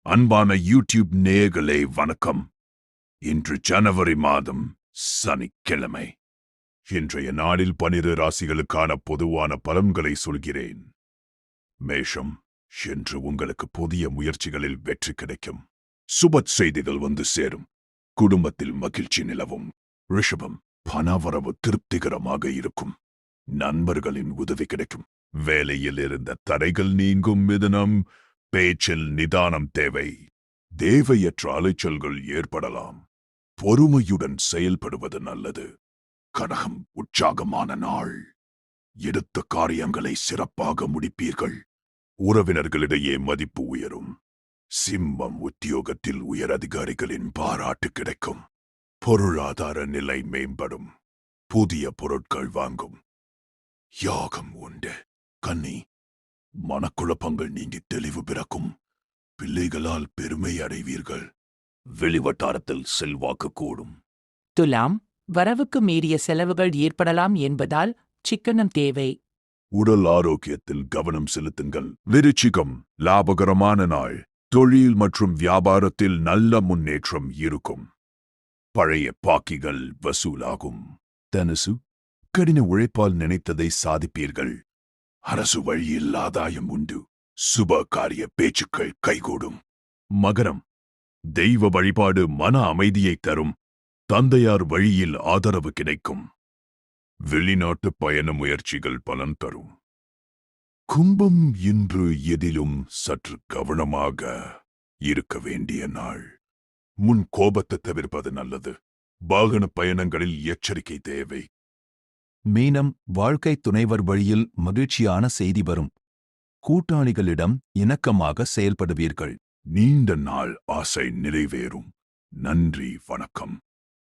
அன்பான யூடியூப் நேயர்களே வணக்கம். இன்று ஜனவரி மாதம் சனிக்கிழமை. இன்றைய நாளில் 12 ராசிகளுக்கான பொதுவான பலன்களை சொல்கிறேன். மேஷம், இன்று உங்களுக்கு புதிய முயற்சிகளில் வெற்றி கிடைக்கும். சுப செய்திகள் வந்து சேரும். குடும்பத்தில் மகிழ்ச்சி நிலவும். ரிஷபம், பணவரவு திருப்திகரமாக இருக்கும். நண்பர்களின் உதவி கிடைக்கும். வேலையில் இருந்த தடைகள் நீங்கும். மிதுனம், பேச்சில் நிதானம் தேவை. தேவையற்ற அலைச்சல்கள் ஏற்படலாம். பொறுமையுடன் செயல்படுவது நல்லது. கடகம், உற்சாகமான நாள். எடுத்த காரியங்களை சிறப்பாக முடிப்பீர்கள். உறவினர்களிடையே மதிப்பு உயரும். சிம்மம், உத்தியோகத்தில் உயர் அதிகாரிகளின் பாராட்டு கிடைக்கும். பொருளாதார நிலை மேம்படும். புதிய பொருட்கள் வாங்கும் யோகம் உண்டு. கன்னி, மனக்குழப்பங்கள் நீங்கி தெளிவு பிறக்கும். பிள்ளைகளால் பெருமை அடைவீர்கள். வெளிவட்டாரத்தில் செல்வாக்கு கூடும். துலாம், வரவுக்கு மீறிய செலவுகள் ஏற்படலாம் என்பதால் சிக்கனம் தேவை. உடல் ஆரோக்கியத்தில் கவனம் செலுத்துங்கள். விருச்சிகம், லாபகரமான நாள். தொழில் மற்றும் வியாபாரத்தில் நல்ல முன்னேற்றம் இருக்கும். பழைய பாக்கிகள் வசூலாகும். தனுசு, கடின உழைப்பால் நினைத்ததை சாதிப்பீர்கள். அரசு வழியில் ஆதாயம் உண்டு. சுப காரிய பேச்சுக்கள் கைகூடும். மகரம், தெய்வ வழிபாடு மன அமைதியை தரும். தந்தையார் வழியில் ஆதரவு கிடைக்கும். வெளிநாட்டு பயண முயற்சிகள் பலன் தரும். கும்பம், இன்று எதிலும் சற்று கவனமாக இருக்க வேண்டிய நாள். முன் கோபத்தை தவிர்ப்பது நல்லது. வாகன பயணங்களில் எச்சரிக்கை தேவை. மீனம், வாழ்க்கை துணைவர் வழியில் மகிழ்ச்சியான செய்தி வரும். கூட்டாளிகளிடம் இணக்கமாக செயல்படுவீர்கள். நீண்ட நாள் ஆசை நிறைவேறும். நன்றி, வணக்கம்.